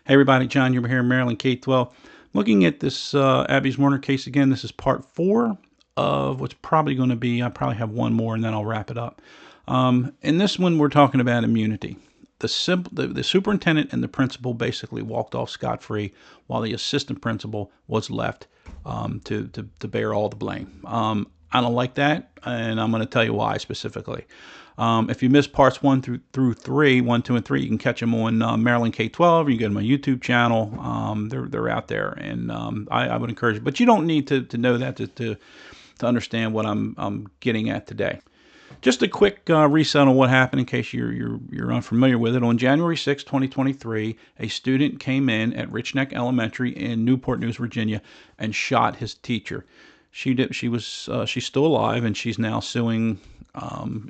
Hey everybody, John here in Maryland, K-12. Looking at this Abbey Zwerner case again. This is part 4 of what's probably going to be, I probably have one more and then I'll wrap it up. In this one, we're talking about immunity. The superintendent and the principal basically walked off scot-free while the assistant principal was left to bear all the blame. I don't like that, and I'm going to tell you why specifically. If you missed parts 1 through 3, 1, 2, and 3, you can catch them on Maryland K-12. You can go to my YouTube channel. They're out there, and I would encourage you. But you don't need to know that to understand what I'm getting at today. Just a quick reset on what happened in case you're unfamiliar with it. On January 6, 2023, a student came in at Rich Neck Elementary in Newport News, Virginia, and shot his teacher. She's still alive, and she's now suing,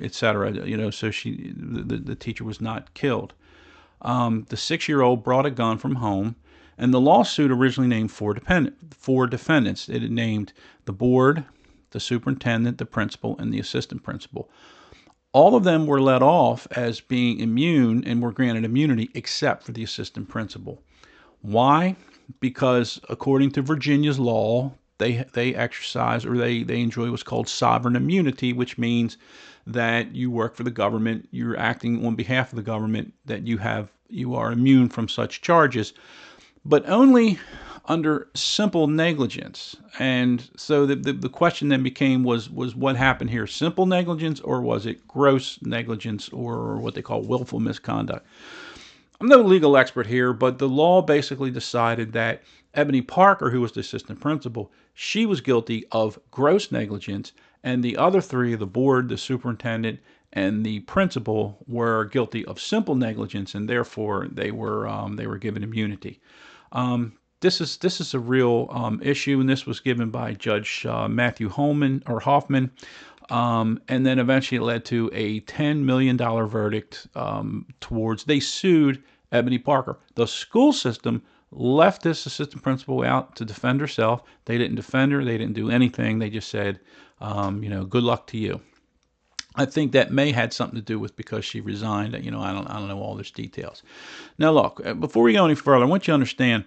etc. So the teacher was not killed. The 6-year-old brought a gun from home, and the lawsuit originally named four defendants. It had named the board, the superintendent, the principal, and the assistant principal. All of them were let off as being immune and were granted immunity except for the assistant principal. Why? Because according to Virginia's law, they exercise, or they enjoy what's called sovereign immunity, which means that you work for the government, you're acting on behalf of the government, that you are immune from such charges, but only under simple negligence. And so the question then became, was what happened here simple negligence, or was it gross negligence, or what they call willful misconduct? I'm no legal expert here, but the law basically decided that Ebony Parker, who was the assistant principal, she was guilty of gross negligence, and the other three, the board, the superintendent, and the principal, were guilty of simple negligence, and therefore they were given immunity. This is a real issue, and this was given by Judge Matthew Hoffman, and then eventually it led to a $10 million verdict they sued Ebony Parker. The school system left this assistant principal out to defend herself. They didn't defend her. They didn't do anything. They just said, good luck to you. I think that may had something to do with because she resigned. I don't know all those details. Now, look, before we go any further, I want you to understand,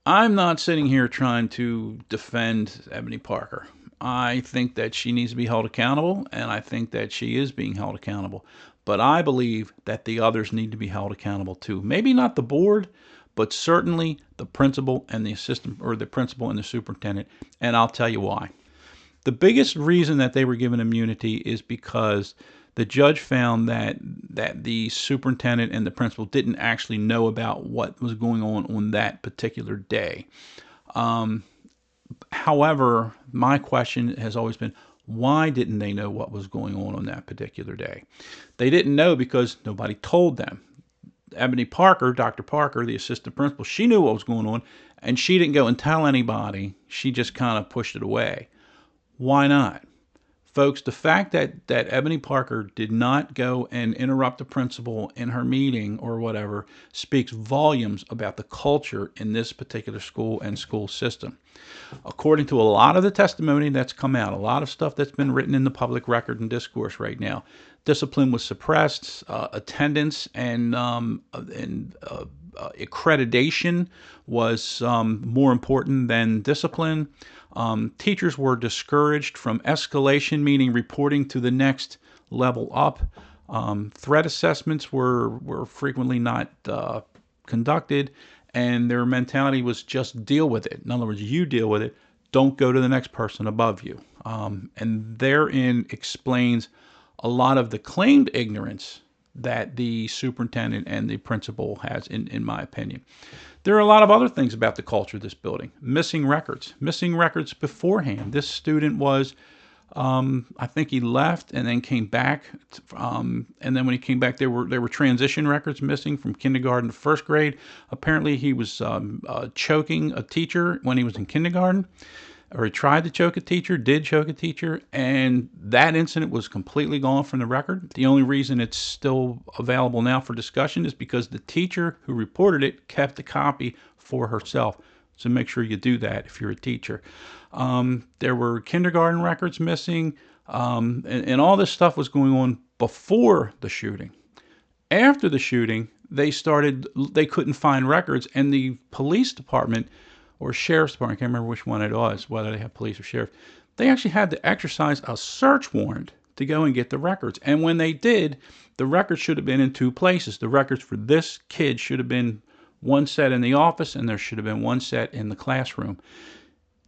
I'm not sitting here trying to defend Ebony Parker. I think that she needs to be held accountable, and I think that she is being held accountable. But I believe that the others need to be held accountable too. Maybe not the board, but certainly the principal and the assistant, or the principal and the superintendent. And I'll tell you why. The biggest reason that they were given immunity is because the judge found that the superintendent and the principal didn't actually know about what was going on that particular day. However, my question has always been, why didn't they know what was going on that particular day? They didn't know because nobody told them. Ebony Parker, Dr. Parker, the assistant principal, she knew what was going on, and she didn't go and tell anybody. She just kind of pushed it away. Why not? Folks, the fact that Ebony Parker did not go and interrupt the principal in her meeting or whatever speaks volumes about the culture in this particular school and school system. According to a lot of the testimony that's come out, a lot of stuff that's been written in the public record and discourse right now, discipline was suppressed, attendance and accreditation was more important than discipline. Teachers were discouraged from escalation, meaning reporting to the next level up. Threat assessments were frequently not conducted, and their mentality was just deal with it. In other words, you deal with it. Don't go to the next person above you. And therein explains a lot of the claimed ignorance that the superintendent and the principal has, in my opinion. There are a lot of other things about the culture of this building. Missing records beforehand. This student was, I think he left and then came back. And then when he came back, there were transition records missing from kindergarten to first grade. Apparently he was choking a teacher when he was in kindergarten, or he tried to choke a teacher, did choke a teacher, and that incident was completely gone from the record. The only reason it's still available now for discussion is because the teacher who reported it kept a copy for herself. So make sure you do that if you're a teacher. There were kindergarten records missing, and all this stuff was going on before the shooting. After the shooting, they couldn't find records, and the police department or sheriff's department, I can't remember which one it was, whether they have police or sheriff, they actually had to exercise a search warrant to go and get the records. And when they did, the records should have been in two places. The records for this kid should have been one set in the office, and there should have been one set in the classroom.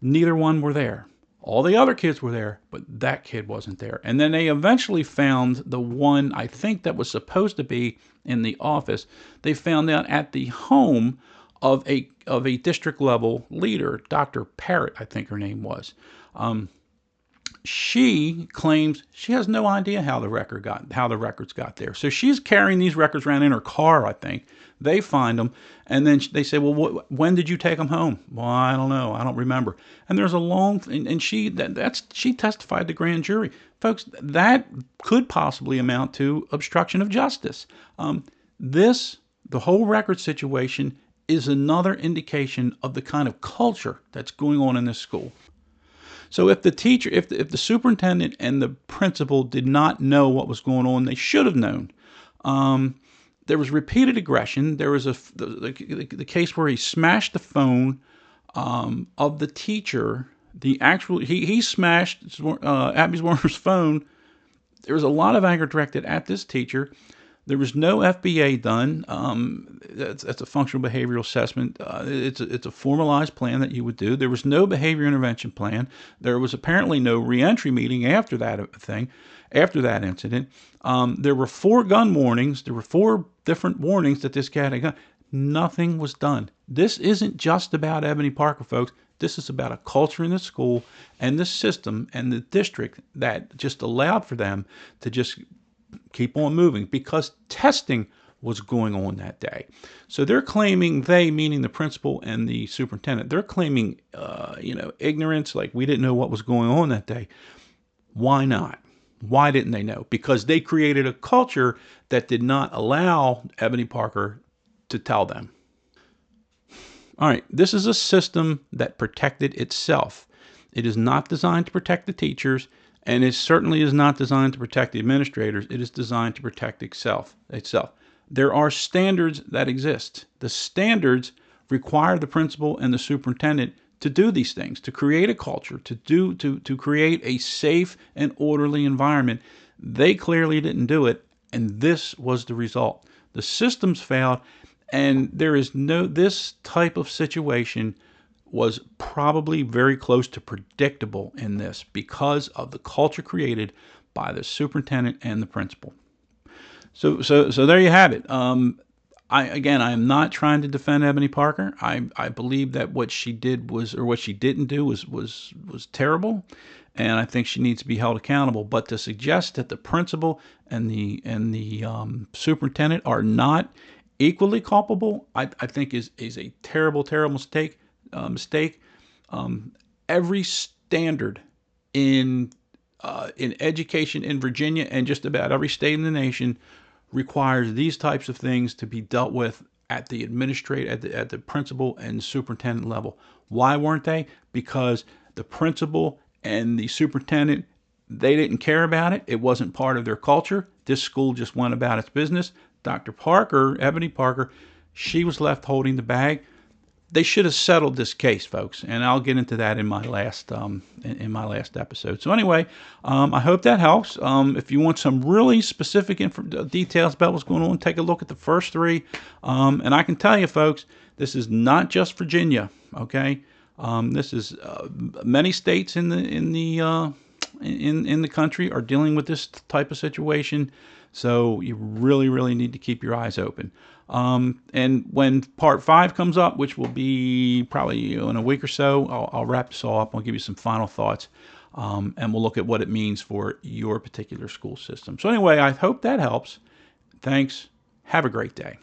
Neither one were there. All the other kids were there, but that kid wasn't there. And then they eventually found the one, I think, that was supposed to be in the office. They found out at the home of a district level leader, Dr. Parrott, I think her name was. She claims she has no idea how the records got there. So she's carrying these records around in her car, I think. They find them, and then they say, "Well, when did you take them home?" "Well, I don't know. I don't remember." And there's a long, and she testified to grand jury, folks. That could possibly amount to obstruction of justice. The whole record situation is another indication of the kind of culture that's going on in this school. So if the teacher, if the superintendent and the principal did not know what was going on, they should have known. There was repeated aggression. There was the case where he smashed the phone of the teacher. He smashed Abbey Zwerner's phone. There was a lot of anger directed at this teacher. There was no FBA done. That's a functional behavioral assessment. It's a formalized plan that you would do. There was no behavior intervention plan. There was apparently no reentry meeting after that incident. There were 4 gun warnings. There were 4 different warnings that this guy had a gun. Nothing was done. This isn't just about Ebony Parker, folks. This is about a culture in the school and the system and the district that just allowed for them to just keep on moving because testing was going on that day. So they're claiming, they meaning the principal and the superintendent, they're claiming ignorance, like we didn't know what was going on that day. Why not? Why didn't they know? Because they created a culture that did not allow Ebony Parker to tell them. All right, this is a system that protected itself. It is not designed to protect the teachers, and it certainly is not designed to protect the administrators. It is designed to protect itself. There are standards that exist. The standards require the principal and the superintendent to do these things, to create a culture, to create a safe and orderly environment. They clearly didn't do it, and this was the result. The systems failed, and this type of situation was probably very close to predictable in this because of the culture created by the superintendent and the principal. So there you have it. I am not trying to defend Ebony Parker. I believe that what she did what she didn't do was terrible, and I think she needs to be held accountable. But to suggest that the principal and the superintendent are not equally culpable, I think is a terrible mistake. Every standard in education in Virginia and just about every state in the nation requires these types of things to be dealt with at the at the principal and superintendent level. Why weren't they? Because the principal and the superintendent, they didn't care about it. It wasn't part of their culture. This school just went about its business. Dr. Parker, Ebony Parker, she was left holding the bag. They should have settled this case, folks, and I'll get into that in my last episode. So anyway, I hope that helps. If you want some really specific details about what's going on, take a look at the first 3. And I can tell you, folks, this is not just Virginia. Okay, this is many states in the country are dealing with this type of situation. So you really need to keep your eyes open. And when part 5 comes up, which will be probably in a week or so, I'll wrap this all up. I'll give you some final thoughts, and we'll look at what it means for your particular school system. So anyway, I hope that helps. Thanks. Have a great day.